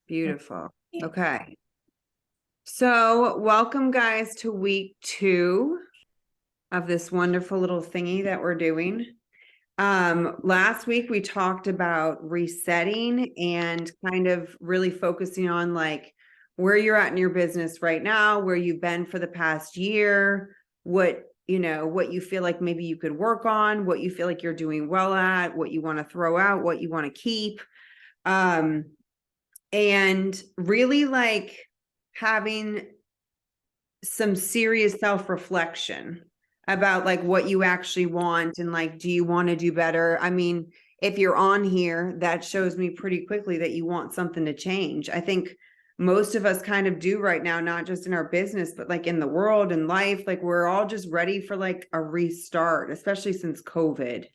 Beautiful. Okay. So welcome guys to week 2 of this wonderful little thingy that we're doing. Last week we talked about resetting and kind of really focusing on like where you're at in your business right now, where you've been for the past year, what you feel like maybe you could work on, what you feel like you're doing well at, what you want to throw out, what you want to keep. And really like having some serious self-reflection about like what you actually want and like, do you want to do better? I mean, if you're on here, that shows me pretty quickly that you want something to change. I think most of us kind of do right now, not just in our business, but like in the world and life. Like we're all just ready for like a restart, especially since COVID,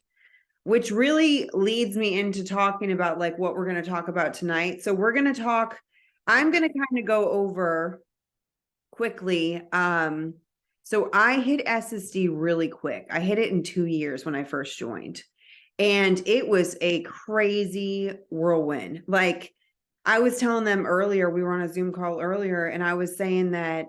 which really leads me into talking about like what we're going to talk about tonight. So I'm going to kind of go over quickly. So I hit SSD really quick. I hit it in 2 years when I first joined, and it was a crazy whirlwind. Like I was telling them earlier, we were on a Zoom call earlier, and I was saying that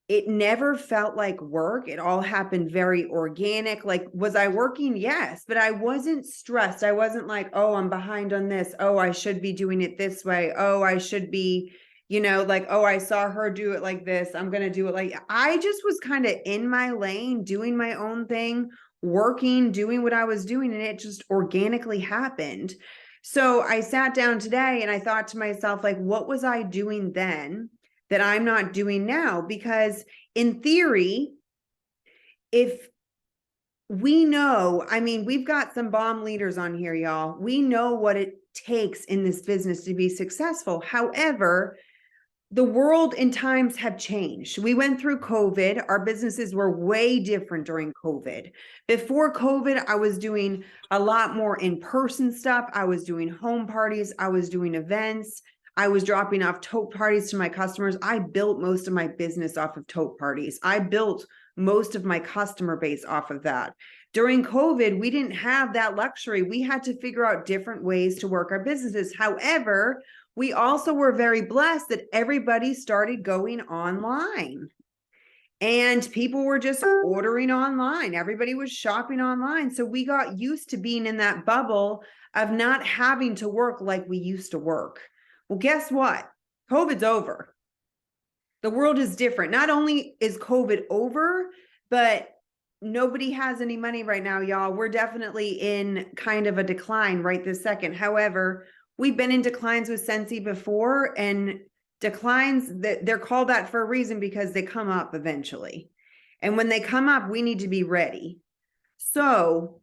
it never felt like work. It all happened very organic. Like, was I working? Yes, but I wasn't stressed. I wasn't like, oh, I'm behind on this. Oh, I should be doing it this way. Oh, I should be, like, oh, I saw her do it like this. I'm going to do it like, I just was kind of in my lane, doing my own thing, working, doing what I was doing. And it just organically happened. So I sat down today and I thought to myself, like, what was I doing then that I'm not doing now? Because in theory, if we know, I mean, we've got some bomb leaders on here, y'all. We know what it takes in this business to be successful. However, the world and times have changed. We went through COVID. Our businesses were way different during COVID. Before COVID, I was doing a lot more in-person stuff. I was doing home parties. I was doing events. I was dropping off tote parties to my customers. I built most of my business off of tote parties. I built most of my customer base off of that. During COVID, we didn't have that luxury. We had to figure out different ways to work our businesses. However, we also were very blessed that everybody started going online and people were just ordering online. Everybody was shopping online. So we got used to being in that bubble of not having to work like we used to work. Well, guess what? COVID's over. The world is different. Not only is COVID over, but nobody has any money right now, y'all. We're definitely in kind of a decline right this second. However, we've been in declines with Scentsy before, and declines, they're called that for a reason because they come up eventually. And when they come up, we need to be ready. So,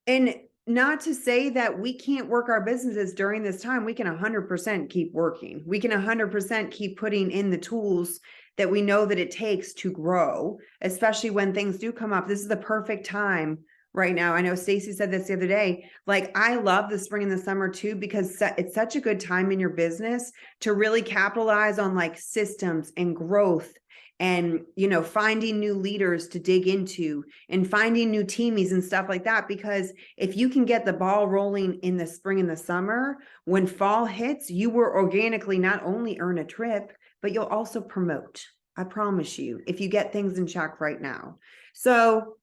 and not to say that we can't work our businesses during this time. We can 100% keep working. We can 100% keep putting in the tools that we know that it takes to grow, especially when things do come up. This is the perfect time right now. I know Stacy said this the other day. Like, I love the spring and the summer too, because it's such a good time in your business to really capitalize on like systems and growth and, finding new leaders to dig into and finding new teamies and stuff like that. Because if you can get the ball rolling in the spring and the summer, when fall hits, you will organically not only earn a trip, but you'll also promote. I promise you, if you get things in check right now. So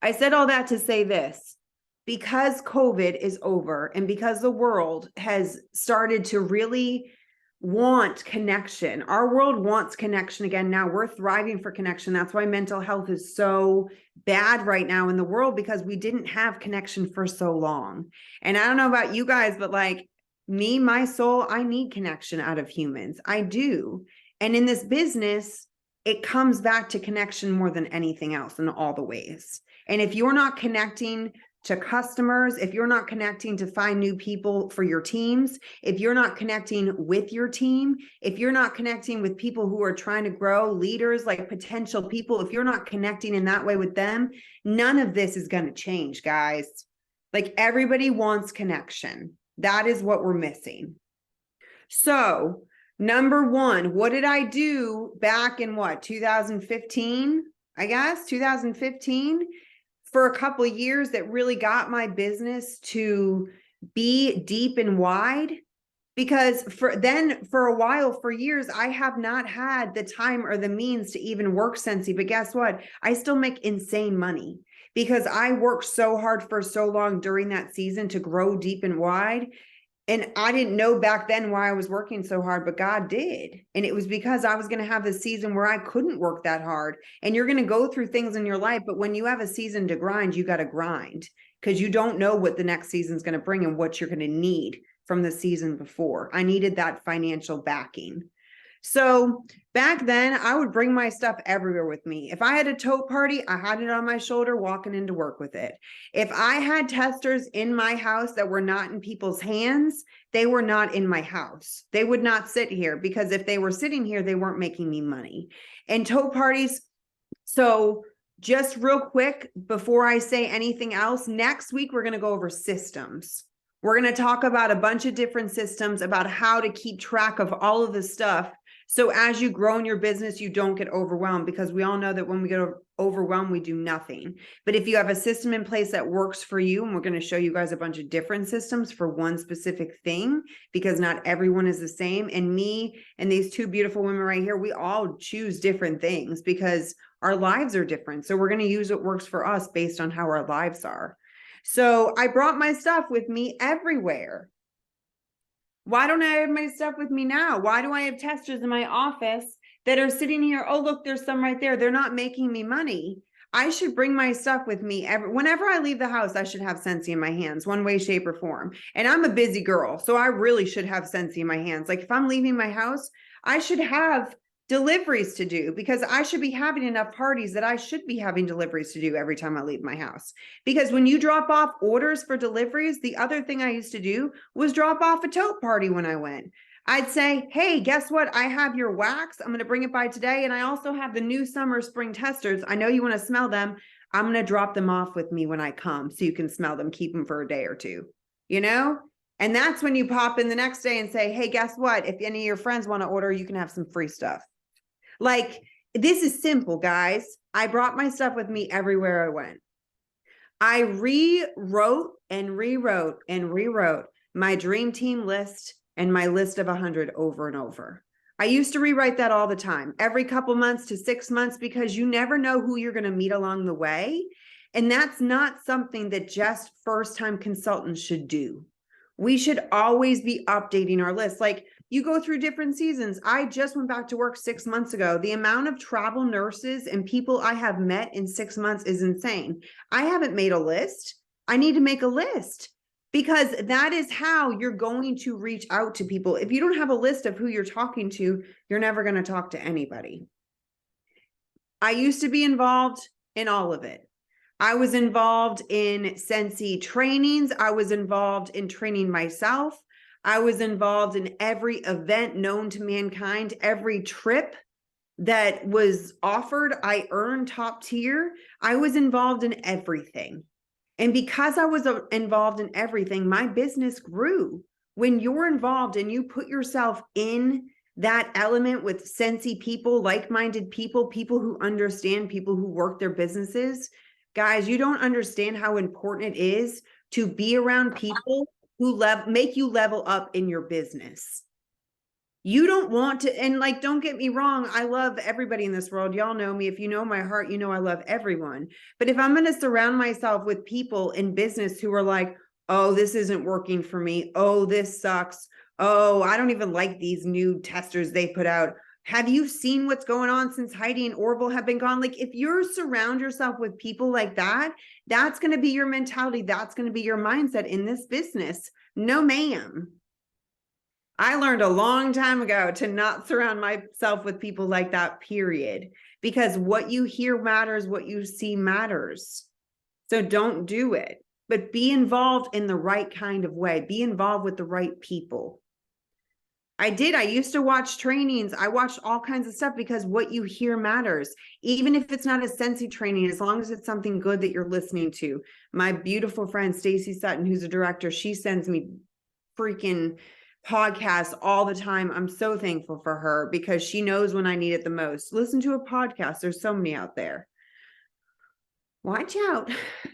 I said all that to say this: because COVID is over and because the world has started to really want connection, our world wants connection again. Now we're thriving for connection. That's why mental health is so bad right now in the world, because we didn't have connection for so long. And I don't know about you guys, but like me, my soul, I need connection out of humans. I do. And in this business, it comes back to connection more than anything else in all the ways. And if you're not connecting to customers, if you're not connecting to find new people for your teams, if you're not connecting with your team, if you're not connecting with people who are trying to grow, leaders, like potential people, if you're not connecting in that way with them, none of this is going to change, guys. Like, everybody wants connection. That is what we're missing. So, number one, what did I do back in 2015? I guess 2015, for a couple of years, that really got my business to be deep and wide, because for a while, for years, I have not had the time or the means to even work Scentsy. But guess what? I still make insane money because I worked so hard for so long during that season to grow deep and wide. And I didn't know back then why I was working so hard, but God did. And it was because I was going to have a season where I couldn't work that hard. And you're going to go through things in your life, but when you have a season to grind, you got to grind, because you don't know what the next season's going to bring and what you're going to need from the season before. I needed that financial backing. So back then, I would bring my stuff everywhere with me. If I had a tote party, I had it on my shoulder walking into work with it. If I had testers in my house that were not in people's hands, they were not in my house. They would not sit here, because if they were sitting here, they weren't making me money. And tote parties. So just real quick, before I say anything else, next week, we're going to go over systems. We're going to talk about a bunch of different systems about how to keep track of all of this stuff. So as you grow in your business, you don't get overwhelmed, because we all know that when we get overwhelmed, we do nothing. But if you have a system in place that works for you, and we're going to show you guys a bunch of different systems for one specific thing, because not everyone is the same. And me and these two beautiful women right here, we all choose different things because our lives are different. So we're going to use what works for us based on how our lives are. So I brought my stuff with me everywhere. Why don't I have my stuff with me now? Why do I have testers in my office that are sitting here? Oh, look, there's some right there. They're not making me money. I should bring my stuff with me. Whenever I leave the house, I should have Scentsy in my hands, one way, shape, or form. And I'm a busy girl, so I really should have Scentsy in my hands. Like if I'm leaving my house, I should have deliveries to do, because I should be having enough parties that I should be having deliveries to do every time I leave my house. Because when you drop off orders for deliveries, the other thing I used to do was drop off a tote party when I went. I'd say, hey, guess what? I have your wax. I'm going to bring it by today. And I also have the new summer spring testers. I know you want to smell them. I'm going to drop them off with me when I come so you can smell them, keep them for a day or two, you know? And that's when you pop in the next day and say, hey, guess what? If any of your friends want to order, you can have some free stuff. Like, this is simple, guys. I brought my stuff with me everywhere I went. I rewrote and rewrote and rewrote my dream team list and my list of 100 over and over. I used to rewrite that all the time, every couple months to 6 months, because you never know who you're going to meet along the way. And that's not something that just first-time consultants should do. We should always be updating our list. Like, you go through different seasons. I just went back to work 6 months ago. The amount of travel nurses and people I have met in 6 months is insane. I haven't made a list. I need to make a list, because that is how you're going to reach out to people. If you don't have a list of who you're talking to, you're never going to talk to anybody. I used to be involved in all of it. I was involved in Scentsy trainings. I was involved in training myself. I was involved in every event known to mankind, every trip that was offered. I earned top tier. I was involved in everything. And because I was involved in everything, my business grew. When you're involved and you put yourself in that element with Scentsy people, like-minded people, people who understand, people who work their businesses, guys, you don't understand how important it is to be around people who make you level up in your business. You don't want to, and like, don't get me wrong, I love everybody in this world. Y'all know me. If you know my heart, you know I love everyone. But if I'm going to surround myself with people in business who are like, oh, this isn't working for me. Oh, this sucks. Oh, I don't even like these new testers they put out. Have you seen what's going on since Heidi and Orville have been gone? Like, if you surround yourself with people like that, that's going to be your mentality. That's going to be your mindset in this business. No, ma'am. I learned a long time ago to not surround myself with people like that, period. Because what you hear matters, what you see matters. So don't do it, but be involved in the right kind of way. Be involved with the right people. I used to watch trainings. I watched all kinds of stuff, because what you hear matters. Even if it's not a Scentsy training, as long as it's something good that you're listening to. My beautiful friend, Stacy Sutton, who's a director, she sends me freaking podcasts all the time. I'm so thankful for her, because she knows when I need it the most. Listen to a podcast. There's so many out there. Watch out.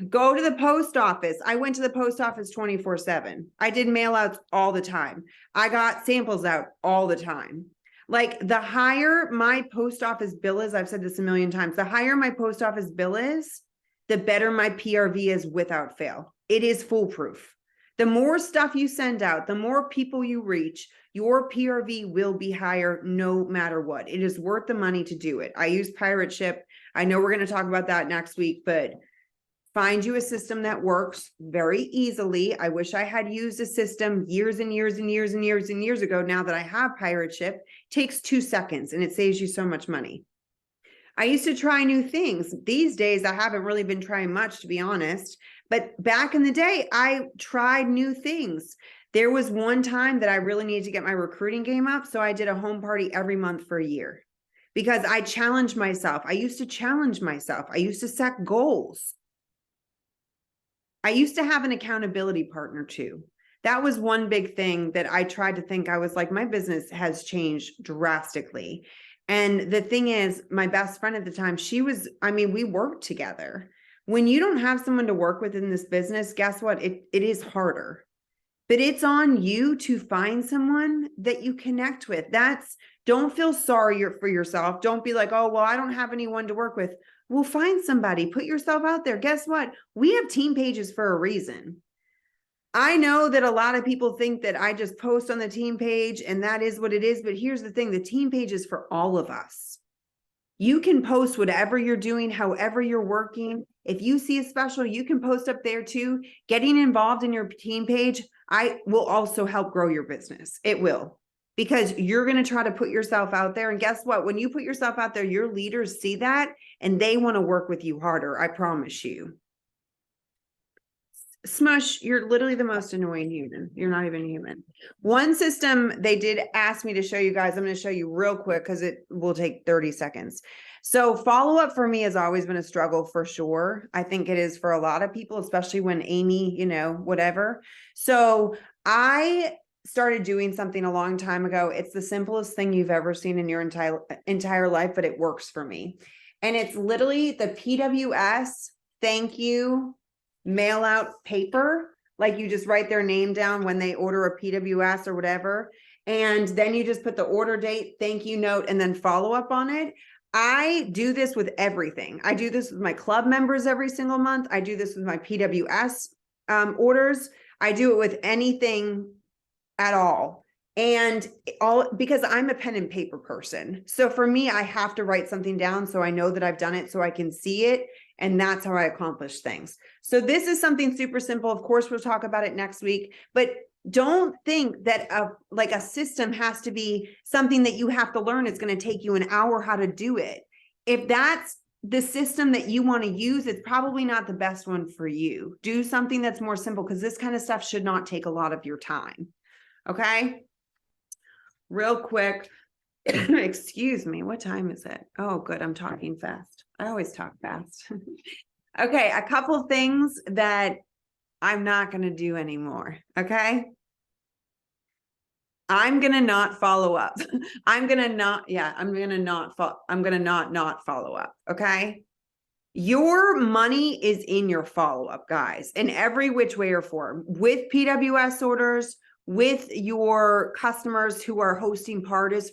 Go to the post office. I went to the post office 24/7. I did mail outs all the time. I got samples out all the time. Like the higher my post office bill is, I've said this a million times, the higher my post office bill is, the better my PRV is without fail. It is foolproof. The more stuff you send out, the more people you reach, your PRV will be higher no matter what. It is worth the money to do it. I use Pirate Ship. I know we're going to talk about that next week, but find you a system that works very easily. I wish I had used a system years and years and years and years and years ago. Now that I have Pirate Ship, it takes 2 seconds and it saves you so much money. I used to try new things. These days, I haven't really been trying much, to be honest. But back in the day, I tried new things. There was one time that I really needed to get my recruiting game up. So I did a home party every month for a year because I challenged myself. I used to challenge myself. I used to set goals. I used to have an accountability partner too. That was one big thing that I tried to think. I was like, my business has changed drastically. And the thing is, my best friend at the time, we worked together. When you don't have someone to work with in this business, guess what? It is harder. But it's on you to find someone that you connect with. Don't feel sorry for yourself. Don't be like, oh, well, I don't have anyone to work with. Well, find somebody, put yourself out there. Guess what? We have team pages for a reason. I know that a lot of people think that I just post on the team page and that is what it is. But here's the thing, the team page is for all of us. You can post whatever you're doing, however you're working. If you see a special, you can post up there too. Getting involved in your team page, I will also help grow your business. It will, because you're going to try to put yourself out there. And guess what? When you put yourself out there, your leaders see that and they want to work with you harder. I promise you. Smush, you're literally the most annoying human. You're not even human. One system they did ask me to show you guys. I'm going to show you real quick because it will take 30 seconds. So follow-up for me has always been a struggle for sure. I think it is for a lot of people, especially when Amy, whatever. So I started doing something a long time ago. It's the simplest thing you've ever seen in your entire life, but it works for me. And it's literally the PWS thank you mail out paper. Like you just write their name down when they order a PWS or whatever. And then you just put the order date, thank you note, and then follow up on it. I do this with everything. I do this with my club members every single month. I do this with my PWS orders. I do it with anything at all. And all because I'm a pen and paper person. So for me, I have to write something down so I know that I've done it so I can see it. And that's how I accomplish things. So this is something super simple. Of course, we'll talk about it next week, but don't think that a system has to be something that you have to learn. It's going to take you an hour how to do it. If that's the system that you want to use, it's probably not the best one for you. Do something that's more simple because this kind of stuff should not take a lot of your time. Okay. Real quick. Excuse me. What time is it? Oh, good. I'm talking fast. I always talk fast. Okay. A couple things that I'm not going to do anymore. Okay. I'm going to not follow up. I'm going to not follow up. Okay. Your money is in your follow-up, guys, in every which way or form, with PWS orders, with your customers who are hosting parties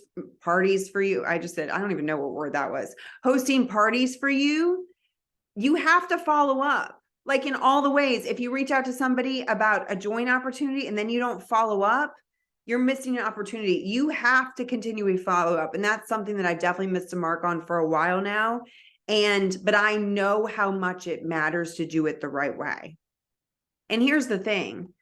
for you. I just said, I don't even know what word that was. Hosting parties for you. You have to follow up. Like in all the ways, if you reach out to somebody about a joint opportunity and then you don't follow up, you're missing an opportunity. You have to continually follow up. And that's something that I definitely missed a mark on for a while now. But I know how much it matters to do it the right way. And here's the thing.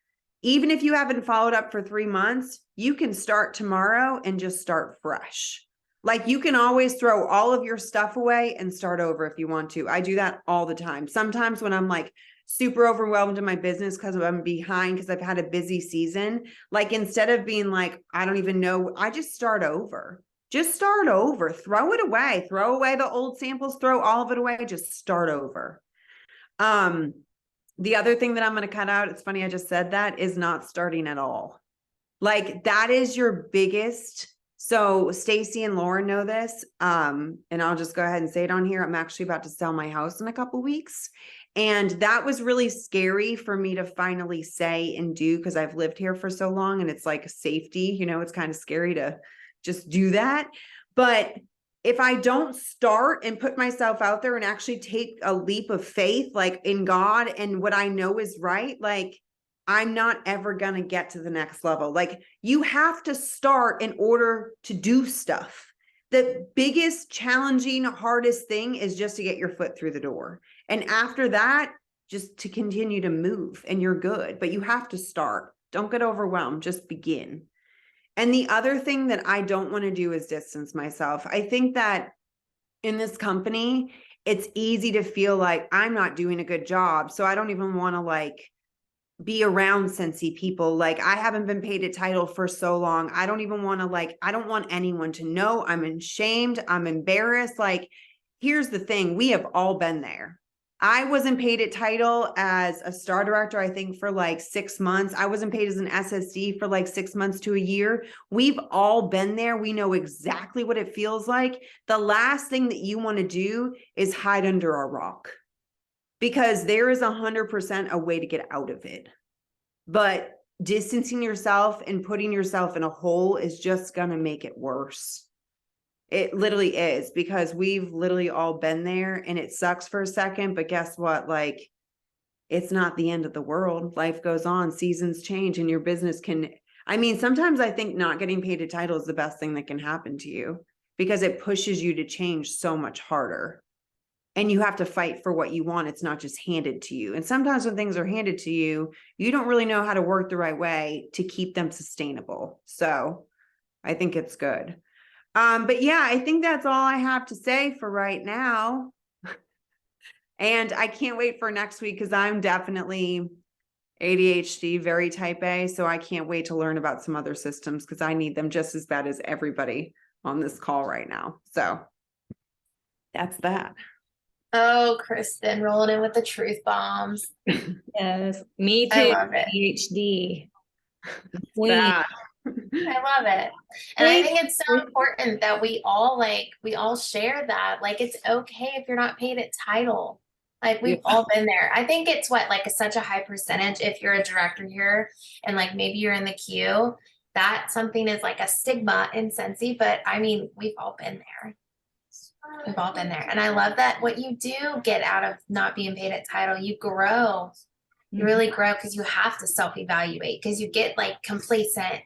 Even if you haven't followed up for 3 months, you can start tomorrow and just start fresh. Like you can always throw all of your stuff away and start over if you want to. I do that all the time. Sometimes when I'm like super overwhelmed in my business because I'm behind because I've had a busy season, like instead of being like, I don't even know, I just start over. Just start over, throw it away, throw away the old samples, throw all of it away, just start over. The other thing that I'm going to cut out, it's funny, I just said that, is not starting at all. Like that is your biggest So Stacy and Lauren know this. And I'll just go ahead and say it on here. I'm actually about to sell my house in a couple weeks. And that was really scary for me to finally say and do, because I've lived here for so long and it's like safety, it's kind of scary to just do that. But if I don't start and put myself out there and actually take a leap of faith, like in God and what I know is right, like I'm not ever going to get to the next level. Like you have to start in order to do stuff. The biggest challenging, hardest thing is just to get your foot through the door. And after that, just to continue to move and you're good, but you have to start. Don't get overwhelmed, just begin. And the other thing that I don't want to do is distance myself. I think that in this company, it's easy to feel like I'm not doing a good job. So I don't even want to like be around Scentsy people. Like I haven't been paid a title for so long. I don't even want to I don't want anyone to know. I'm ashamed. I'm embarrassed. Like, here's the thing. We have all been there. I wasn't paid a title as a star director, I think for like 6 months. I wasn't paid as an SSD for like 6 months to a year. We've all been there. We know exactly what it feels like. The last thing that you want to do is hide under a rock, because there is 100% a way to get out of it. But distancing yourself and putting yourself in a hole is just going to make it worse. It literally is, because we've literally all been there and it sucks for a second, but guess what? Like, it's not the end of the world. Life goes on, seasons change, and your business can, sometimes I think not getting paid a title is the best thing that can happen to you, because it pushes you to change so much harder. And you have to fight for what you want. It's not just handed to you. And sometimes when things are handed to you, you don't really know how to work the right way to keep them sustainable. So I think it's good. But yeah, I think that's all I have to say for right now. And I can't wait for next week, because I'm definitely ADHD, very type A. So I can't wait to learn about some other systems, because I need them just as bad as everybody on this call right now. So that's that. Oh, Kristen, rolling in with the truth bombs. Yes, me I too. love it. ADHD. I love it. And I think it's so important that we all share that. Like, it's okay if you're not paid a title. Like, we've all been there. I think it's such a high percentage if you're a director here and like maybe you're in the queue, that something is like a stigma in Scentsy, but we've all been there. We've all been there. And I love that what you do get out of not being paid a title, you grow. You really grow, because you have to self-evaluate, because you get like complacent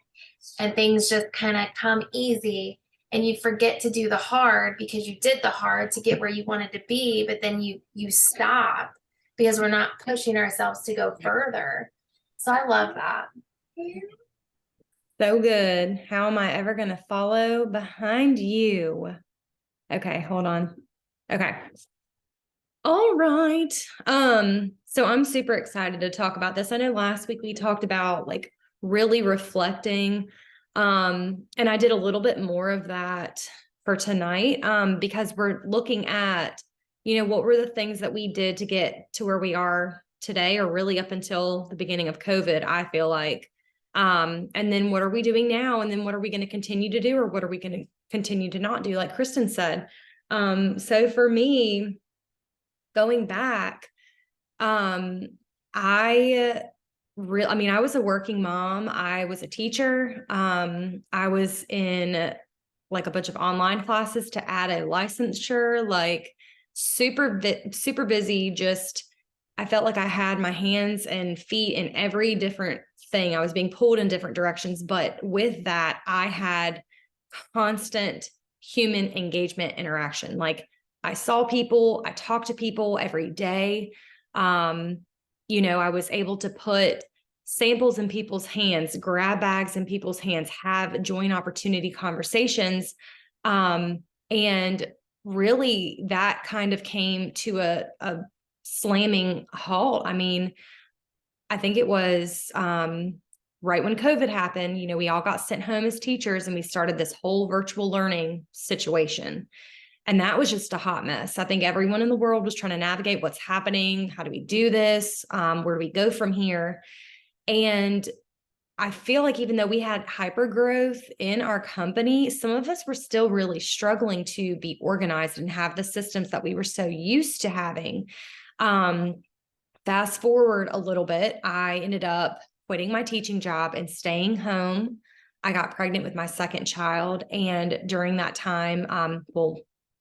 and things just kind of come easy and you forget to do the hard because you did the hard to get where you wanted to be, but then you stop because we're not pushing ourselves to go further. So I love that. So good. How am I ever going to follow behind you? Okay, hold on. Okay. All right. So I'm super excited to talk about this. I know last week we talked about like really reflecting. And I did a little bit more of that for tonight, because we're looking at, what were the things that we did to get to where we are today, or really up until the beginning of COVID, I feel like. And then what are we doing now? And then what are we going to continue to do, or what are we going to continue to not do, like Kristen said. So for me, going back, I was a working mom. I was a teacher. I was in like a bunch of online classes to add a licensure, like super busy. Just, I felt like I had my hands and feet in every different thing. I was being pulled in different directions. But with that, I had constant human engagement interaction. Like I saw people, I talked to people every day. I was able to put samples in people's hands, grab bags in people's hands, have joint opportunity conversations. And really that kind of came to a slamming halt. I think it was right when COVID happened, we all got sent home as teachers and we started this whole virtual learning situation. And that was just a hot mess. I think everyone in the world was trying to navigate what's happening. How do we do this? Where do we go from here? And I feel like even though we had hyper growth in our company, some of us were still really struggling to be organized and have the systems that we were so used to having. Fast forward a little bit, I ended up quitting my teaching job and staying home. I got pregnant with my second child. And during that time,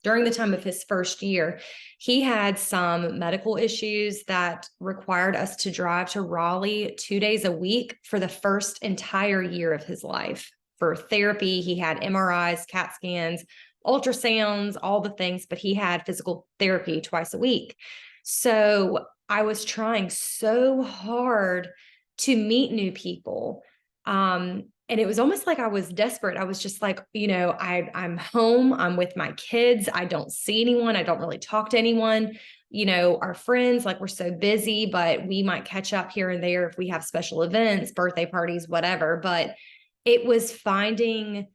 during the time of his first year, he had some medical issues that required us to drive to Raleigh 2 days a week for the first entire year of his life for therapy. He had MRIs, CAT scans, ultrasounds, all the things, but he had physical therapy twice a week. So I was trying so hard to meet new people. And it was almost like I was desperate. I was just like, I'm home, I'm with my kids. I don't see anyone. I don't really talk to anyone. Our friends, like, we're so busy, but we might catch up here and there if we have special events, birthday parties, whatever. But it was finding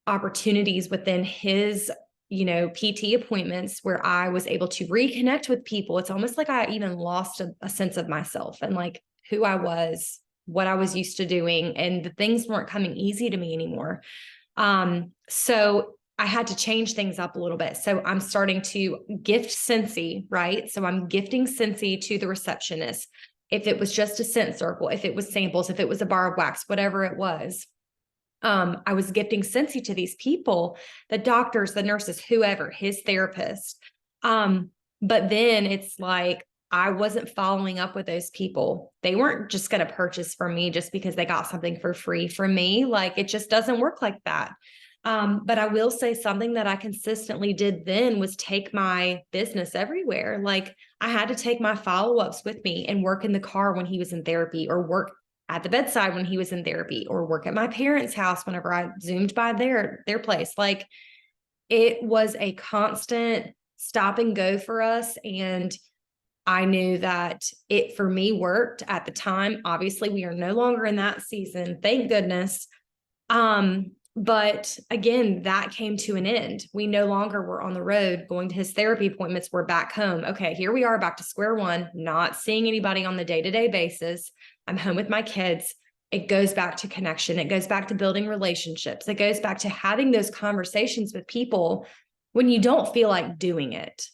opportunities within his PT appointments where I was able to reconnect with people. It's almost like I even lost a sense of myself and like who I was, what I was used to doing, and the things weren't coming easy to me anymore. So I had to change things up a little bit. So I'm starting to gift Scentsy, right? So I'm gifting Scentsy to the receptionist. If it was just a scent circle, if it was samples, if it was a bar of wax, whatever it was. I was gifting Scentsy to these people, the doctors, the nurses, whoever, his therapist. But then it's like, I wasn't following up with those people. They weren't just going to purchase from me just because they got something for free from me. Like, it just doesn't work like that. But I will say something that I consistently did then was take my business everywhere. Like, I had to take my follow-ups with me and work in the car when he was in therapy, or work at the bedside when he was in therapy, or work at my parents' house whenever I zoomed by their place. Like, it was a constant stop and go for us. And I knew that it, for me, worked at the time. Obviously, we are no longer in that season, thank goodness. But again, that came to an end. We no longer were on the road going to his therapy appointments. We're back home. Okay, here we are back to square one, not seeing anybody on the day-to-day basis. I'm home with my kids. It goes back to connection. It goes back to building relationships. It goes back to having those conversations with people when you don't feel like doing it.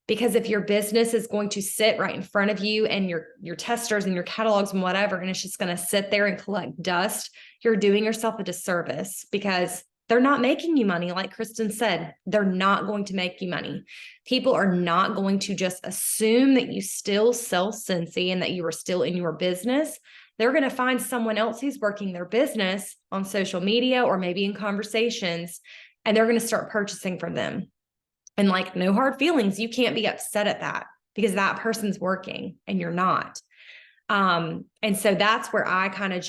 Because if your business is going to sit right in front of you and your testers and your catalogs and whatever, and it's just going to sit there and collect dust, you're doing yourself a disservice, because they're not making you money. Like Kristen said, they're not going to make you money. People are not going to just assume that you still sell Scentsy and that you are still in your business. They're going to find someone else who's working their business on social media or maybe in conversations, and they're going to start purchasing from them. And like, no hard feelings. You can't be upset at that because that person's working and you're not. And so that's where I kind of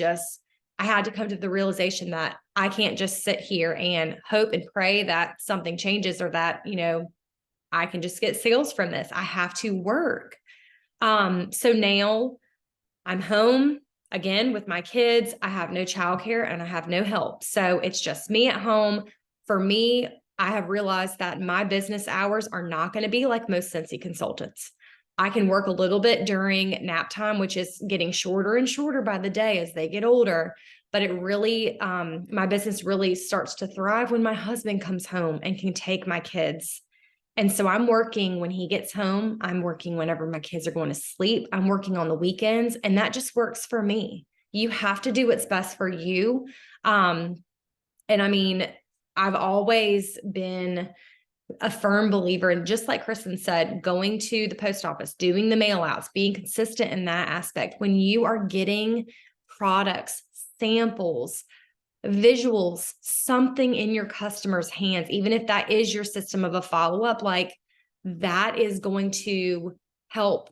I had to come to the realization that I can't just sit here and hope and pray that something changes, or that, I can just get sales from this. I have to work. So now I'm home again with my kids. I have no childcare and I have no help. So it's just me at home. For me, I have realized that my business hours are not going to be like most Scentsy consultants. I can work a little bit during nap time, which is getting shorter and shorter by the day as they get older. But it really, my business really starts to thrive when my husband comes home and can take my kids. And so I'm working when he gets home. I'm working whenever my kids are going to sleep. I'm working on the weekends, and that just works for me. You have to do what's best for you. And I mean, I've always been a firm believer in, just like Kristen said, going to the post office, doing the mail outs, being consistent in that aspect. When you are getting products, samples, visuals, something in your customer's hands, even if that is your system of a follow-up, like, that is going to help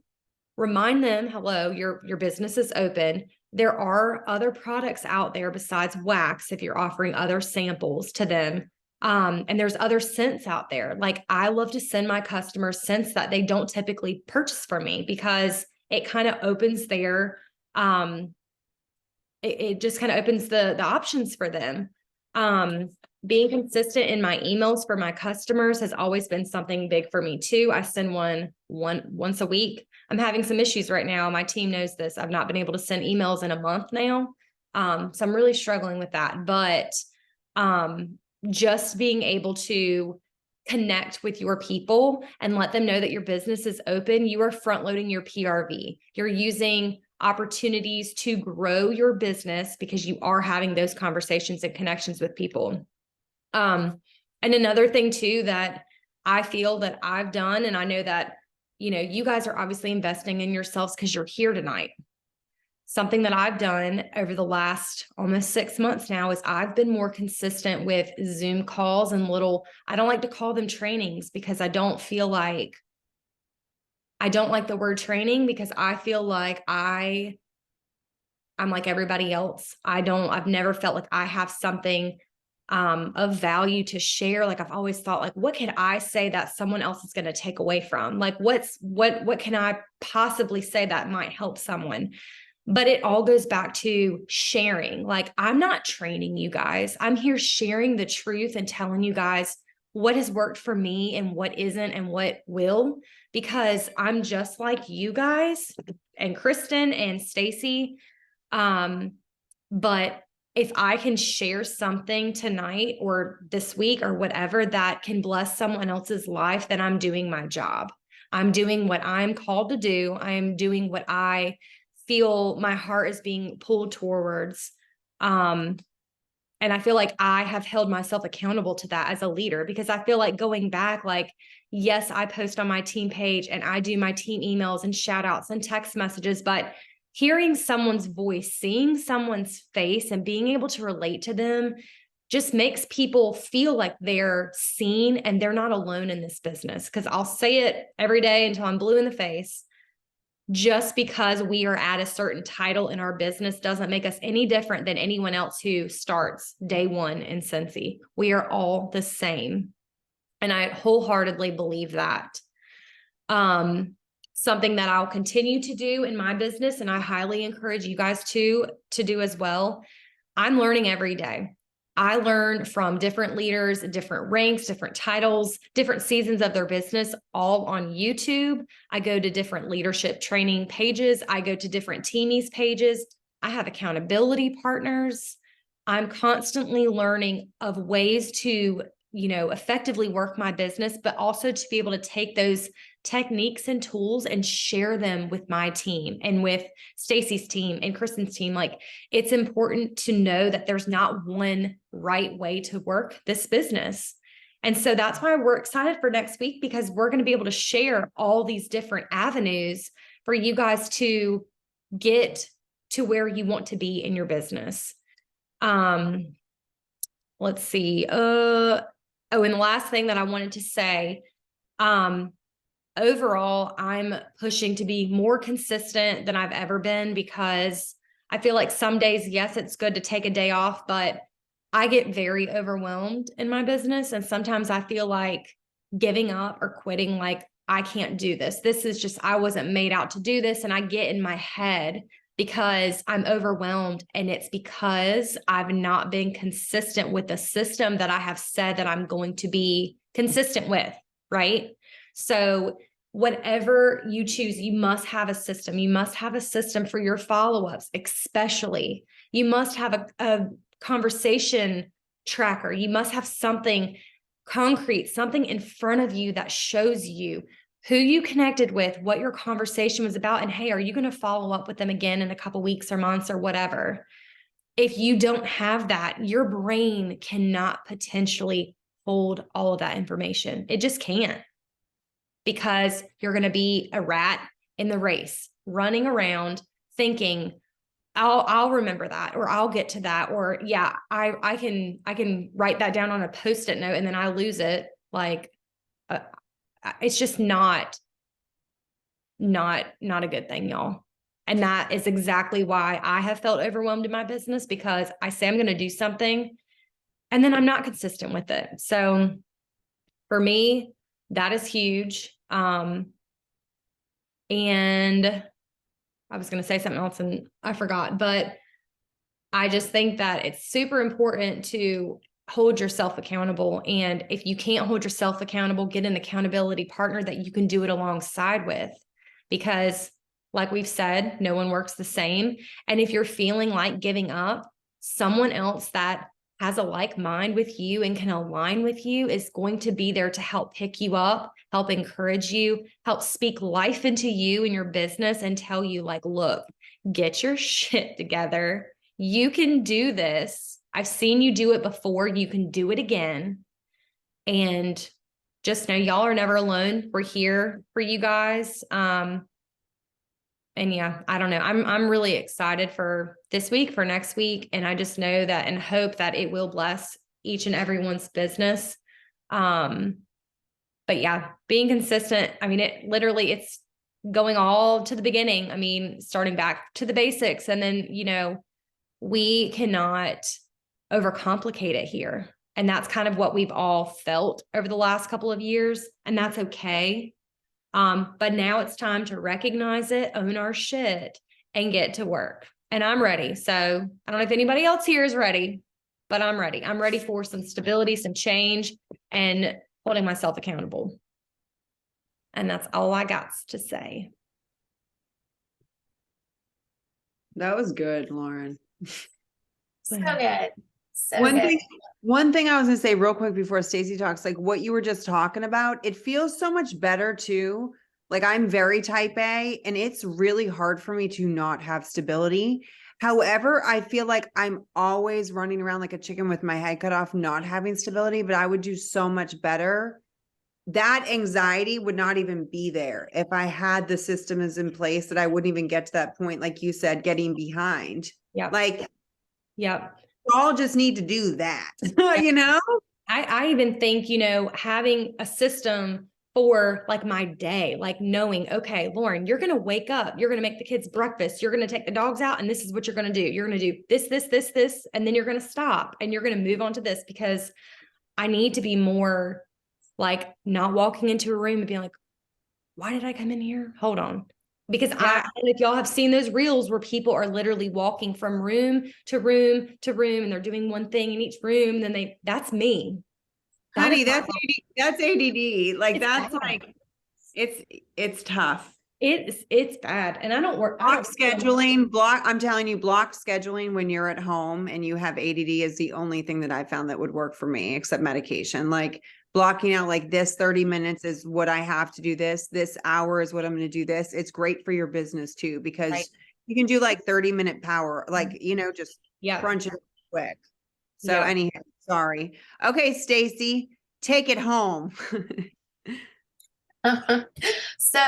remind them, hello, your business is open. There are other products out there besides wax if you're offering other samples to them. And there's other scents out there. Like, I love to send my customers scents that they don't typically purchase from me, because it kind of opens their, it just kind of opens the options for them. Being consistent in my emails for my customers has always been something big for me too. I send one once a week. I'm having some issues right now. My team knows this. I've not been able to send emails in a month now. So I'm really struggling with that, but just being able to connect with your people and let them know that your business is open. You are front loading your PRV. You're using opportunities to grow your business because you are having those conversations and connections with people. And another thing too, that I feel that I've done, and I know that, you know, you guys are obviously investing in yourselves because you're here tonight. Something that I've done over the last almost 6 months now is I've been more consistent with Zoom calls and I don't like to call them trainings because I don't like the word training, because I feel like I'm like everybody else. I've never felt like I have something of value to share. Like I've always thought, like, what can I say that someone else is going to take away from? Like what can I possibly say that might help someone? But it all goes back to sharing. Like, I'm not training you guys. I'm here sharing the truth and telling you guys what has worked for me and what isn't and what will, because I'm just like you guys and Kristen and Stacy. But if I can share something tonight or this week or whatever that can bless someone else's life, then I'm doing my job. I'm doing what I'm called to do. I am doing what I feel my heart is being pulled towards. And I feel like I have held myself accountable to that as a leader, because I feel like going back, like, yes, I post on my team page and I do my team emails and shout outs and text messages, but hearing someone's voice, seeing someone's face and being able to relate to them just makes people feel like they're seen and they're not alone in this business. Because I'll say it every day until I'm blue in the face. Just because we are at a certain title in our business doesn't make us any different than anyone else who starts day one in Scentsy. We are all the same. And I wholeheartedly believe that. Something that I'll continue to do in my business, and I highly encourage you guys to do as well. I'm learning every day. I learn from different leaders, different ranks, different titles, different seasons of their business, all on YouTube. I go to different leadership training pages. I go to different teamies pages. I have accountability partners. I'm constantly learning of ways to, effectively work my business, but also to be able to take those techniques and tools and share them with my team and with Stacy's team and Kristen's team. Like, it's important to know that there's not one right way to work this business. And so that's why we're excited for next week, because we're going to be able to share all these different avenues for you guys to get to where you want to be in your business. Let's see. And the last thing that I wanted to say, overall, I'm pushing to be more consistent than I've ever been, because I feel like some days, yes, it's good to take a day off, but I get very overwhelmed in my business. And sometimes I feel like giving up or quitting, like, I can't do this. This is just, I wasn't made out to do this. And I get in my head because I'm overwhelmed. And it's because I've not been consistent with the system that I have said that I'm going to be consistent with, right? So whatever you choose, you must have a system. You must have a system for your follow-ups, especially. You must have a conversation tracker. You must have something concrete, something in front of you that shows you who you connected with, what your conversation was about, and hey, are you going to follow up with them again in a couple weeks or months or whatever? If you don't have that, your brain cannot potentially hold all of that information. It just can't, because you're going to be a rat in the race, running around thinking, I'll remember that, or I'll get to that, or yeah, I can write that down on a Post-it note and then I lose it. Like, it's just not a good thing, y'all. And that is exactly why I have felt overwhelmed in my business, because I say I'm going to do something and then I'm not consistent with it. So for me, that is huge. And I was going to say something else and I forgot, but I just think that it's super important to hold yourself accountable. And if you can't hold yourself accountable, get an accountability partner that you can do it alongside with, because like we've said, no one works the same. And if you're feeling like giving up, someone else that has a like mind with you and can align with you is going to be there to help pick you up, help encourage you, help speak life into you and your business and tell you like, look, get your shit together. You can do this. I've seen you do it before. You can do it again. And just know y'all are never alone. We're here for you guys. And yeah, I don't know. I'm really excited for this week, for next week. And I just know that and hope that it will bless each and everyone's business. But yeah, being consistent. I mean, it's going all to the beginning. I mean, starting back to the basics. And then, we cannot overcomplicate it here. And that's kind of what we've all felt over the last couple of years. And that's okay. But now it's time to recognize it, own our shit, and get to work. And I'm ready. So I don't know if anybody else here is ready, but I'm ready. I'm ready for some stability, some change, and holding myself accountable. And that's all I got to say. That was good, Lauren. So good. So One good. thing I was gonna say real quick before Stacey talks, like what you were just talking about, it feels so much better too. Like I'm very type A and it's really hard for me to not have stability. However, I feel like I'm always running around like a chicken with my head cut off, not having stability, but I would do so much better. That anxiety would not even be there if I had the systems in place that I wouldn't even get to that point, like you said, getting behind. Yeah. Like, yeah. we all just need to do that, I even think, having a system for like my day, like knowing, okay, Lauren, you're going to wake up, you're going to make the kids breakfast, you're going to take the dogs out, and this is what you're going to do. You're going to do this, and then you're going to stop and you're going to move on to this, because I need to be more like not walking into a room and being like, why did I come in here? Hold on. Because if y'all have seen those reels where people are literally walking from room to room to room, and they're doing one thing in each room, and then that's me. Honey, that's ADD. Like that's bad. like, it's tough. It's bad. And I don't work. I'm telling you, block scheduling when you're at home and you have ADD is the only thing that I found that would work for me, except medication. Like blocking out like this 30 minutes is what I have to do this hour is what I'm going to do this. It's great for your business too, because you can do like 30-minute power, like, just crunch it quick. So anyhow, sorry. Okay, Stacey, take it home. So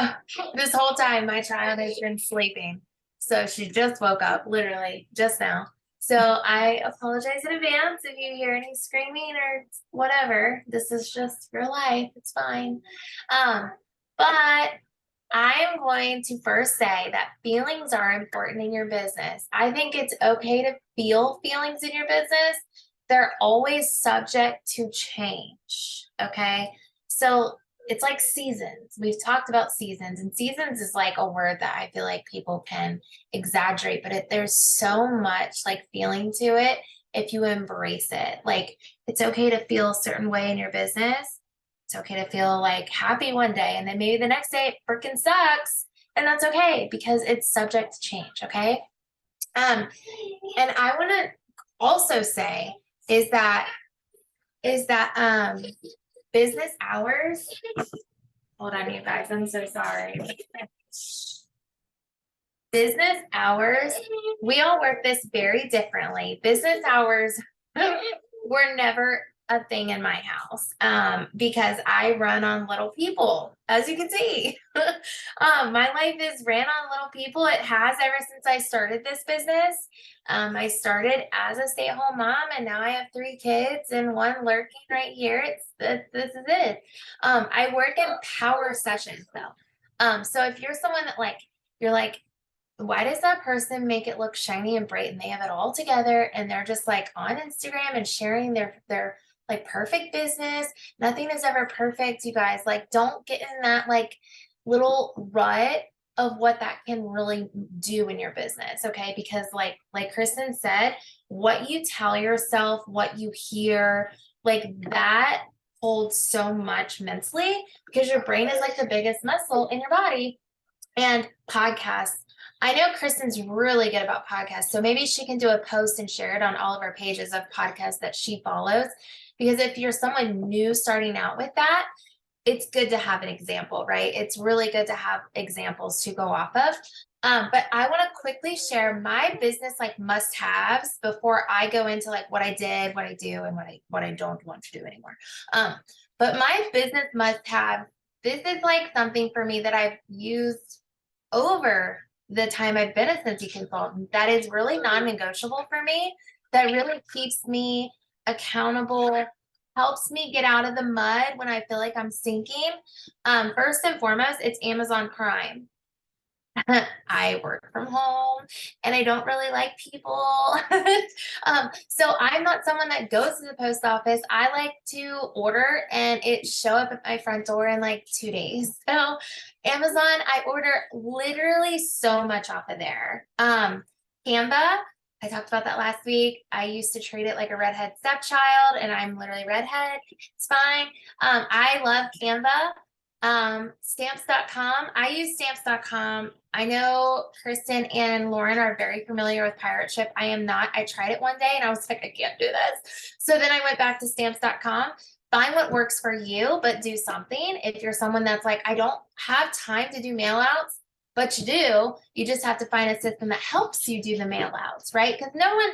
this whole time my child has been sleeping. So she just woke up literally just now. So I apologize in advance if you hear any screaming or whatever. This is just real life. It's fine. But I'm going to first say that feelings are important in your business. I think it's okay to feel feelings in your business. They're always subject to change. Okay. So it's like seasons. We've talked about seasons, and seasons is like a word that I feel like people can exaggerate, but there's so much like feeling to it if you embrace it. Like it's okay to feel a certain way in your business. It's okay to feel like happy one day, and then maybe the next day it freaking sucks, and that's okay because it's subject to change. Okay. And I want to also say is that business hours. Hold on, you guys. I'm so sorry. Business hours. We all work this very differently. Business hours were never a thing in my house because I run on little people, as you can see. My life is ran on little people. It has ever since I started this business. I started as a stay-at-home mom, and now I have 3 kids and one lurking right here. This is it. I work in power sessions though. So if you're someone that you're like, why does that person make it look shiny and bright and they have it all together and they're just like on Instagram and sharing their like perfect business? Nothing is ever perfect, you guys. Like, don't get in that like little rut of what that can really do in your business. Okay. Because like Kristen said, what you tell yourself, what you hear, like that holds so much mentally, because your brain is like the biggest muscle in your body. And podcasts. I know Kristen's really good about podcasts, so maybe she can do a post and share it on all of our pages of podcasts that she follows. Because if you're someone new starting out with that, it's good to have an example, right? It's really good to have examples to go off of. But I want to quickly share my business like must-haves before I go into like what I did, what I do, and what I don't want to do anymore. But my business must-have, this is like something for me that I've used over the time I've been a Scentsy consultant that is really non-negotiable for me, that really keeps me accountable, helps me get out of the mud when I feel like I'm sinking. First and foremost, it's Amazon Prime. I work from home and I don't really like people. So I'm not someone that goes to the post office. I like to order and it show up at my front door in like 2 days. So Amazon, I order literally so much off of there. Canva, I talked about that last week. I used to treat it like a redhead stepchild and I'm literally redhead. It's fine. I love Canva. Stamps.com. I use stamps.com. I know Kristen and Lauren are very familiar with Pirate Ship. I am not. I tried it one day and I was like, I can't do this. So then I went back to stamps.com. Find what works for you, but do something. If you're someone that's like, I don't have time to do mail outs, but you do, you just have to find a system that helps you do the mail outs, right? Because no one,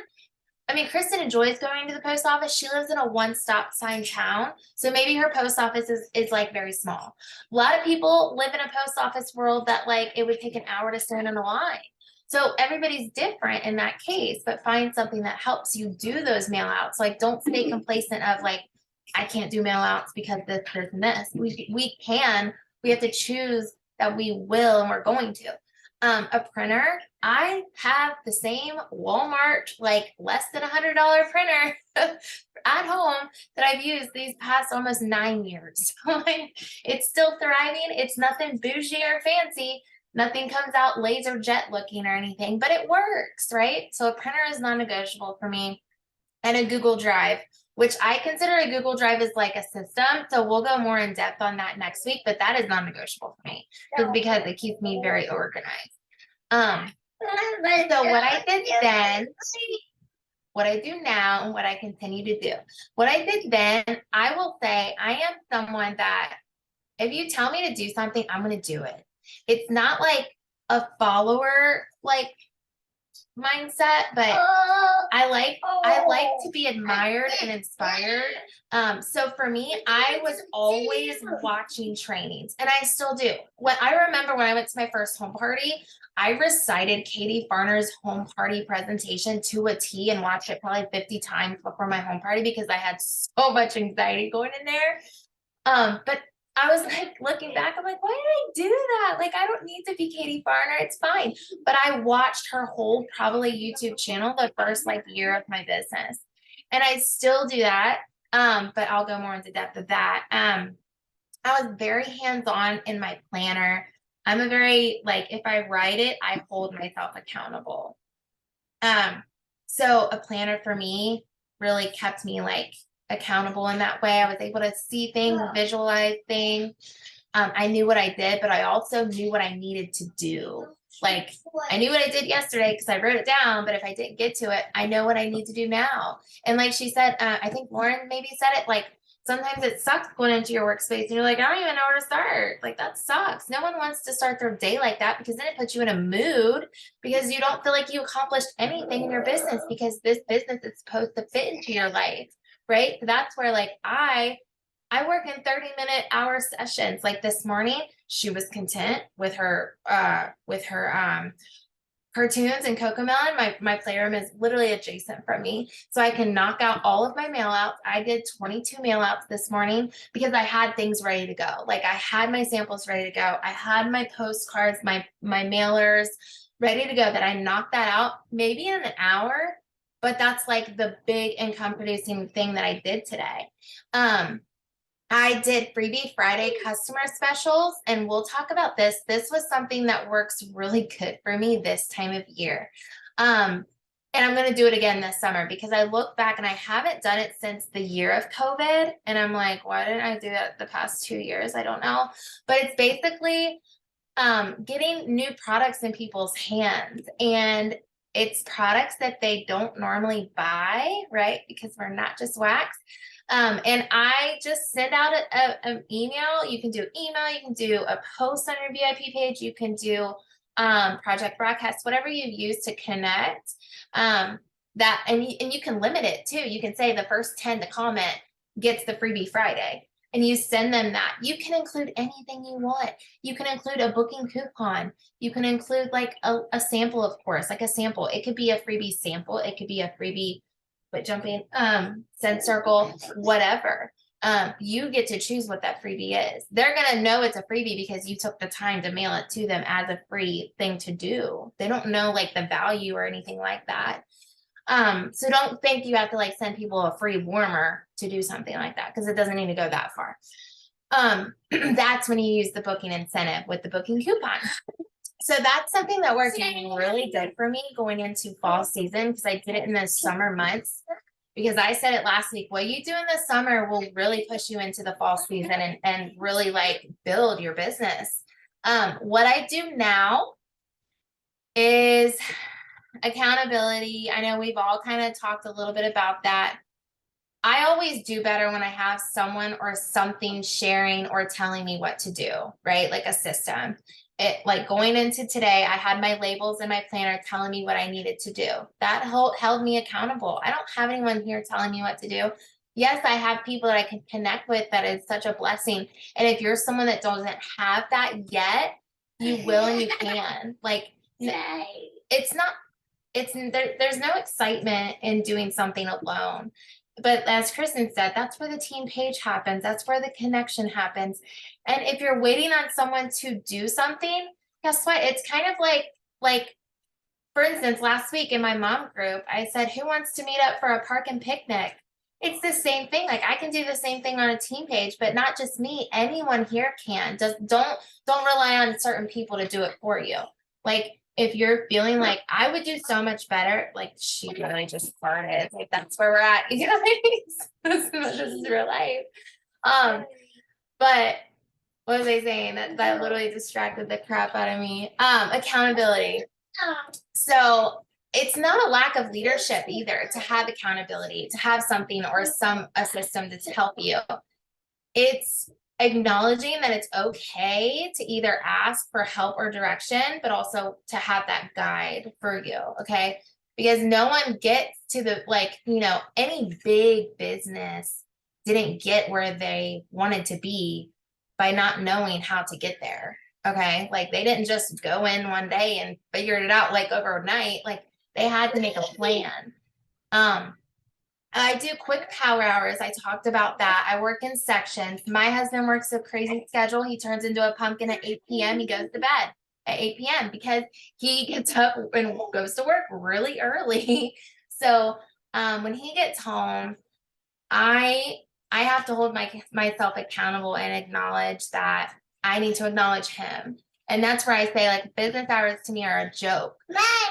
I mean, Kristen enjoys going to the post office. She lives in a one-stop sign town. So maybe her post office is like very small. A lot of people live in a post office world that like it would take an hour to stand in a line. So everybody's different in that case, but find something that helps you do those mail outs. Like don't stay complacent of like, I can't do mail outs because this, and this. We can, we have to choose that we will and we're going to. A printer, I have the same Walmart, like less than $100 printer at home that I've used these past almost 9 years. It's still thriving. It's nothing bougie or fancy. Nothing comes out laser jet looking or anything, but it works, right? So a printer is non-negotiable for me. And a Google Drive, which I consider a Google Drive is like a system. So we'll go more in depth on that next week, but that is non-negotiable for me just because it keeps me very organized. So what I did then, what I do now, and what I continue to do. What I did then, I will say I am someone that if you tell me to do something, I'm going to do it. It's not like a follower like mindset, but I like to be admired and inspired. So for me, I was always watching trainings and I still do. What I remember when I went to my first home party, I recited Katie Farner's home party presentation to a T and watched it probably 50 times before my home party because I had so much anxiety going in there. But I was like looking back, I'm like, why did I do that? Like, I don't need to be Katie Farner. It's fine. But I watched her whole probably YouTube channel the first like year of my business. And I still do that. But I'll go more into depth of that. I was very hands-on in my planner. I'm a very, like, if I write it, I hold myself accountable. So a planner for me really kept me like accountable in that way. I was able to see things, visualize things. I knew what I did, but I also knew what I needed to do. Like I knew what I did yesterday because I wrote it down, but if I didn't get to it, I know what I need to do now. And like she said, I think Lauren maybe said it, like sometimes it sucks going into your workspace and you're like, I don't even know where to start. Like that sucks. No one wants to start their day like that because then it puts you in a mood because you don't feel like you accomplished anything in your business because this business is supposed to fit into your life. Right. So that's where like I work in 30-minute hour sessions. Like this morning, she was content with her cartoons and CoComelon. My playroom is literally adjacent from me. So I can knock out all of my mail outs. I did 22 mail outs this morning because I had things ready to go. Like I had my samples ready to go. I had my postcards, my mailers ready to go that I knocked that out maybe in an hour. But that's like the big income producing thing that I did today. I did Freebie Friday customer specials, and we'll talk about this. This was something that works really good for me this time of year. And I'm going to do it again this summer because I look back and I haven't done it since the year of COVID. And I'm like, why didn't I do that the past 2 years? I don't know. But it's basically getting new products in people's hands, and it's products that they don't normally buy, right? Because we're not just wax. And I just send out an email. You can do email, you can do a post on your VIP page, you can do project broadcast, whatever you use to connect. That and you can limit it too. You can say the first 10 to comment gets the freebie Friday, and you send them that. You can include anything you want. You can include a booking coupon. You can include like a sample, of course, like a sample. It could be a freebie sample. It could be a freebie, but jumping, send circle, whatever. You get to choose what that freebie is. They're going to know it's a freebie because you took the time to mail it to them as a free thing to do. They don't know like the value or anything like that. So don't think you have to like send people a free warmer to do something like that, because it doesn't need to go that far. That's when you use the booking incentive with the booking coupon. So that's something that worked really good for me going into fall season, because I did it in the summer months. Because I said it last week, what you do in the summer will really push you into the fall season and really like build your business. What I do now is accountability. I know we've all kind of talked a little bit about that. I always do better when I have someone or something sharing or telling me what to do, right? Like a system. It like going into today, I had my labels in my planner telling me what I needed to do. That held me accountable. I don't have anyone here telling me what to do. Yes, I have people that I can connect with. That is such a blessing. And if you're someone that doesn't have that yet, you will and you can. Like, it's not, there's no excitement in doing something alone. But as Kristen said, that's where the team page happens. That's where the connection happens. And if you're waiting on someone to do something, guess what? It's kind of like, for instance, last week in my mom group, I said, who wants to meet up for a park and picnic? It's the same thing. Like, I can do the same thing on a team page, but not just me. Anyone here can. Don't rely on certain people to do it for you. Like, if you're feeling like I would do so much better, like she really just farted. Like, that's where we're at, you guys. This is real life. But what was I saying? That literally distracted the crap out of me. Accountability. So it's not a lack of leadership either to have accountability, to have something or a system to help you. It's acknowledging that it's okay to either ask for help or direction, but also to have that guide for you. Okay. Because no one gets to the, like, any big business didn't get where they wanted to be by not knowing how to get there. Okay. Like, they didn't just go in one day and figured it out like overnight. Like, they had to make a plan. I do quick power hours. I talked about that. I work in sections. My husband works a crazy schedule. He turns into a pumpkin at 8 p.m. He goes to bed at 8 p.m. because he gets up and goes to work really early. So when he gets home, I have to hold myself accountable and acknowledge that I need to acknowledge him. And that's where I say, like, business hours to me are a joke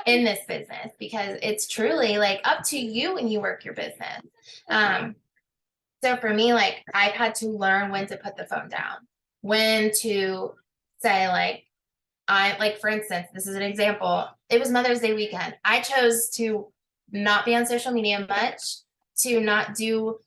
in this business, because it's truly like up to you when you work your business. So for me, like, I've had to learn when to put the phone down, when to say, like, for instance, this is an example. It was Mother's Day weekend. I chose to not be on social media much, to not do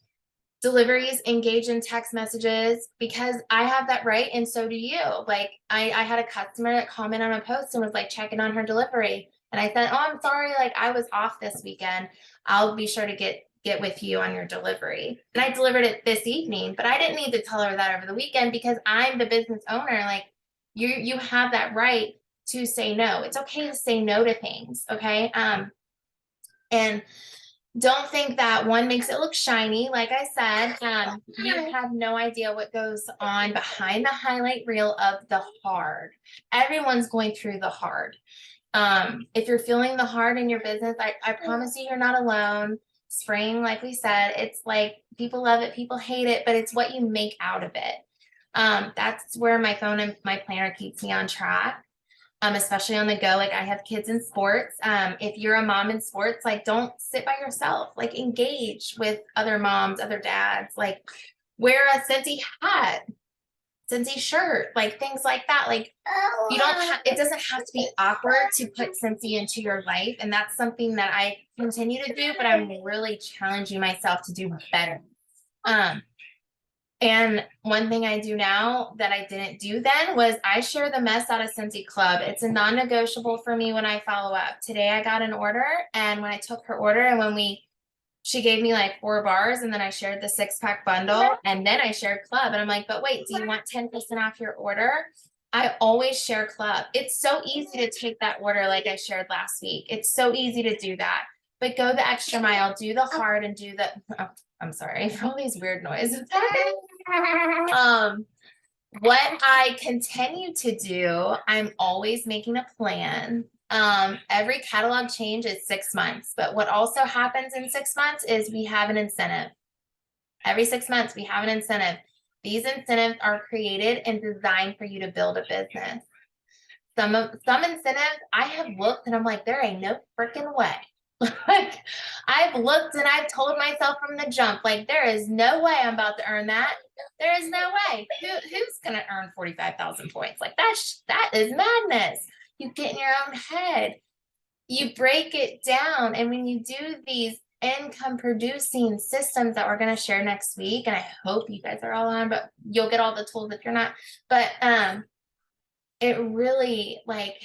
deliveries, engage in text messages, because I have that right. And so do you. Like, I had a customer that commented on a post and was like checking on her delivery. And I said, oh, I'm sorry. Like, I was off this weekend. I'll be sure to get with you on your delivery. And I delivered it this evening, but I didn't need to tell her that over the weekend, because I'm the business owner. Like, you have that right to say no. It's okay to say no to things. Okay. And don't think that one makes it look shiny. Like I said, you have no idea what goes on behind the highlight reel of the hard. Everyone's going through the hard. If you're feeling the hard in your business, I promise you, you're not alone. Spring, like we said, it's like people love it, people hate it, but it's what you make out of it. That's where my phone and my planner keeps me on track. Especially on the go. Like, I have kids in sports. If you're a mom in sports, like, don't sit by yourself, like, engage with other moms, other dads, like, wear a Scentsy hat, Scentsy shirt, like things like that. Like you don't it doesn't have to be awkward to put Scentsy into your life. And that's something that I continue to do, but I'm really challenging myself to do better. And one thing I do now that I didn't do then was I share the mess out of Scentsy Club. It's a non-negotiable for me when I follow up. Today I got an order, and when I took her order and she gave me like 4 bars, and then I shared the 6-pack bundle, and then I shared club. And I'm like, but wait, do you want 10% off your order? I always share club. It's so easy to take that order like I shared last week. It's so easy to do that. But go the extra mile, do the hard, and do the, oh, I'm sorry for all these weird noises. What I continue to do, I'm always making a plan. Every catalog change is 6 months, but what also happens in 6 months is we have an incentive. Every 6 months, we have an incentive. These incentives are created and designed for you to build a business. Some incentives I have looked and I'm like, there ain't no freaking way. Like I've looked and I've told myself from the jump, like there is no way I'm about to earn that. There is no way. Who's gonna earn 45,000 points? Like that is madness. You get in your own head. You break it down, and when you do these income producing systems that we're going to share next week, and I hope you guys are all on, but you'll get all the tools if you're not. But it really, like,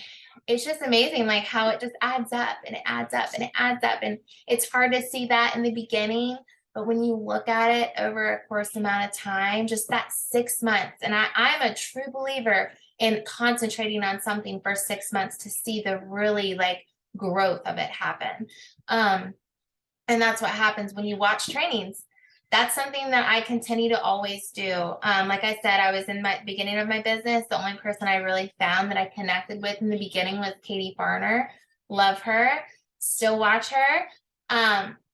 it's just amazing, like how it just adds up and it adds up and it adds up, and it's hard to see that in the beginning, but when you look at it over a course amount of time, just that 6 months, and I'm a true believer in concentrating on something for 6 months to see the really like growth of it happen. And that's what happens when you watch trainings. That's something that I continue to always do. Like I said, I was in my beginning of my business. The only person I really found that I connected with in the beginning was Katie Farner. Love her, still watch her.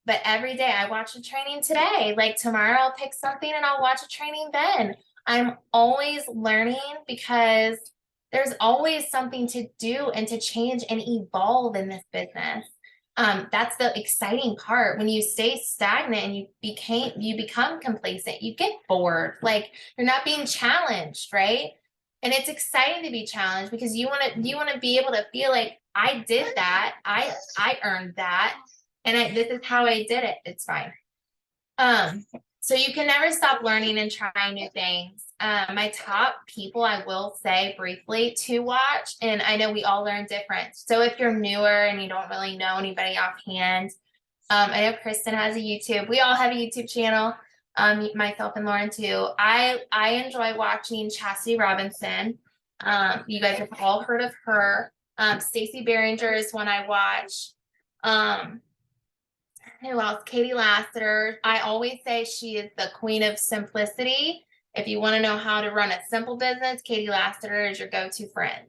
But every day I watch a training today. Like tomorrow I'll pick something and I'll watch a training then. I'm always learning because there's always something to do and to change and evolve in this business. That's the exciting part. When you stay stagnant and you become complacent, you get bored. Like you're not being challenged, right? And it's exciting to be challenged because you want to be able to feel like I did that, I earned that, and this is how I did it. It's fine. So you can never stop learning and trying new things. My top people, I will say briefly to watch, and I know we all learn different. So if you're newer and you don't really know anybody offhand, I know Kristen has a YouTube. We all have a YouTube channel. Myself and Lauren too. I enjoy watching Chastity Robinson. You guys have all heard of her. Stacey Behringer is one I watch. Who else? Katie Lassiter. I always say she is the queen of simplicity. If you want to know how to run a simple business, Katie Lassiter is your go-to friend.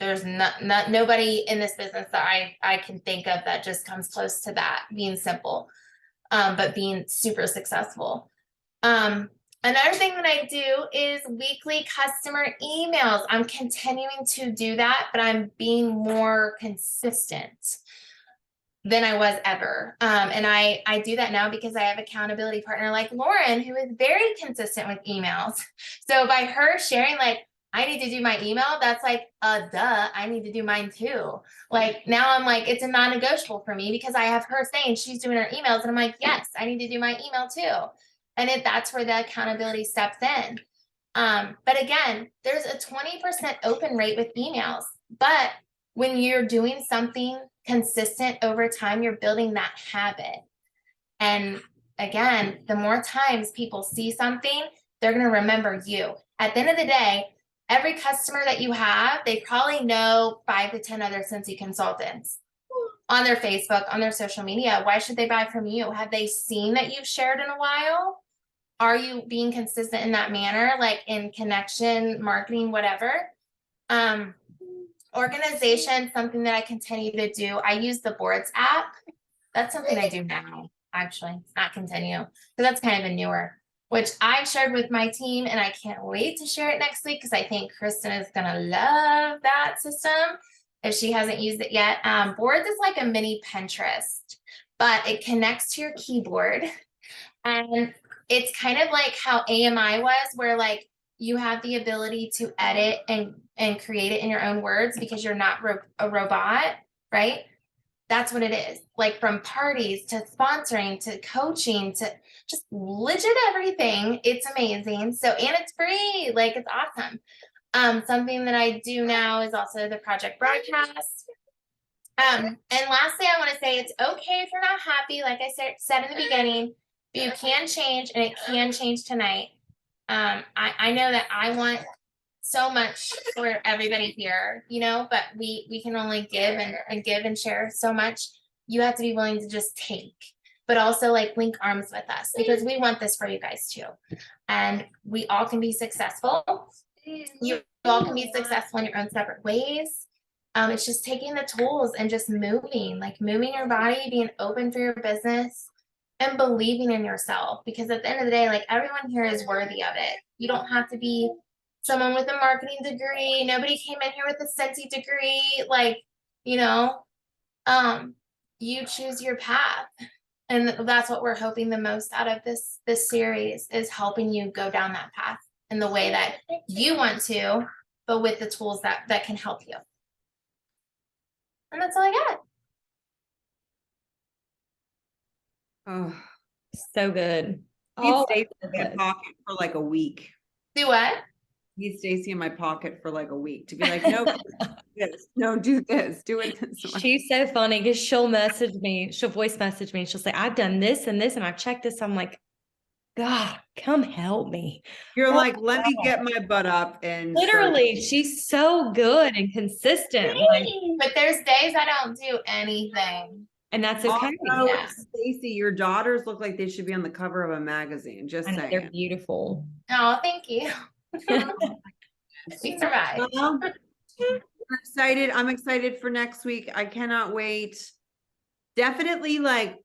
There's nobody in this business that I can think of that just comes close to that, being simple, but being super successful. Another thing that I do is weekly customer emails. I'm continuing to do that, but I'm being more consistent than I was ever. And I do that now because I have accountability partner like Lauren, who is very consistent with emails. So by her sharing, like, I need to do my email, that's like, duh, I need to do mine too. Like now I'm like, it's a non-negotiable for me because I have her saying she's doing her emails. And I'm like, yes, I need to do my email too. And that's where the accountability steps in. But again, there's a 20% open rate with emails, but when you're doing something consistent over time, you're building that habit. And again, the more times people see something, they're going to remember you. At the end of the day, every customer that you have, they probably know 5 to 10 other Scentsy consultants on their Facebook, on their social media. Why should they buy from you? Have they seen that you've shared in a while? Are you being consistent in that manner, like in connection, marketing, whatever? Organization, something that I continue to do. I use the Boards app. That's something I do now, actually. It's not continue, because that's kind of a newer, which I've shared with my team, and I can't wait to share it next week because I think Kristen is gonna love that system if she hasn't used it yet. Boards is like a mini Pinterest, but it connects to your keyboard, and it's kind of like how AMI was, where like you have the ability to edit and create it in your own words because you're not a robot, right? That's what it is. Like from parties to sponsoring to coaching to just legit everything. It's amazing. So, and it's free. Like it's awesome. Something that I do now is also the project broadcast. And lastly, I want to say it's okay if you're not happy. Like I said in the beginning, but you can change and it can change tonight. I know that I want so much for everybody here, you know, but we can only give and give and share so much. You have to be willing to just take, but also like link arms with us because we want this for you guys too. And we all can be successful. You all can be successful in your own separate ways. It's just taking the tools and just moving your body, being open for your business and believing in yourself. Because at the end of the day, like everyone here is worthy of it. You don't have to be someone with a marketing degree. Nobody came in here with a Scentsy degree. Like, you know, you choose your path. And that's what we're hoping the most out of this series is helping you go down that path in the way that you want to, but with the tools that can help you. And that's all I got. Oh, So good. need Oh, Stacy in my good. pocket for like a week. Do what? Need Stacy in my pocket for like a week to be like, no, this, no, do this, do it this way. She's so funny because she'll voice message me, and she'll say, I've done this and this, and I've checked this. I'm like, God, come help me. You're Oh like, my let me God. get my butt up and start. Literally, she's so good and consistent. Like, But there's days I don't do anything. and that's okay. Also, Yeah. Stacy, your daughters look like they should be on the cover of a magazine. Just I know they're saying. beautiful. Oh, thank you. We survived. Well, we're excited. I'm excited for next week. I cannot wait. Definitely, like,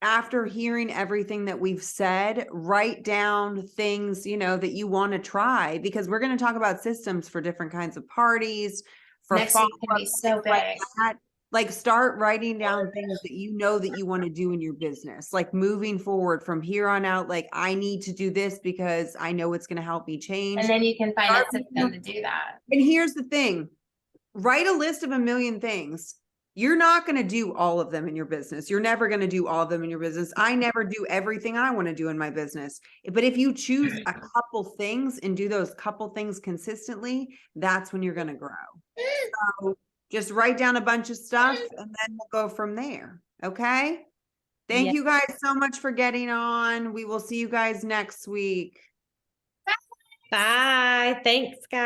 after hearing everything that we've said, write down things, you know, that you want to try, because we're going to talk about systems for different kinds of parties, for Next week can be follow-ups, so things like big. that. Like, start writing down things that you know that you want to do in your business, like moving forward from here on out. Like, I need to do this because I know it's going to help me change. And then you can find a Start system to do that. And here's the thing, write a list of 1,000,000 things. You're not going to do all of them in your business. You're never going to do all of them in your business. I never do everything I want to do in my business. But if you choose a couple things and do those couple things consistently, that's when you're going to grow. So just write down a bunch of stuff and then we'll go from there. Okay. Thank Yeah. you guys so much for getting on. We will see you guys next week. Bye. Thanks, guys.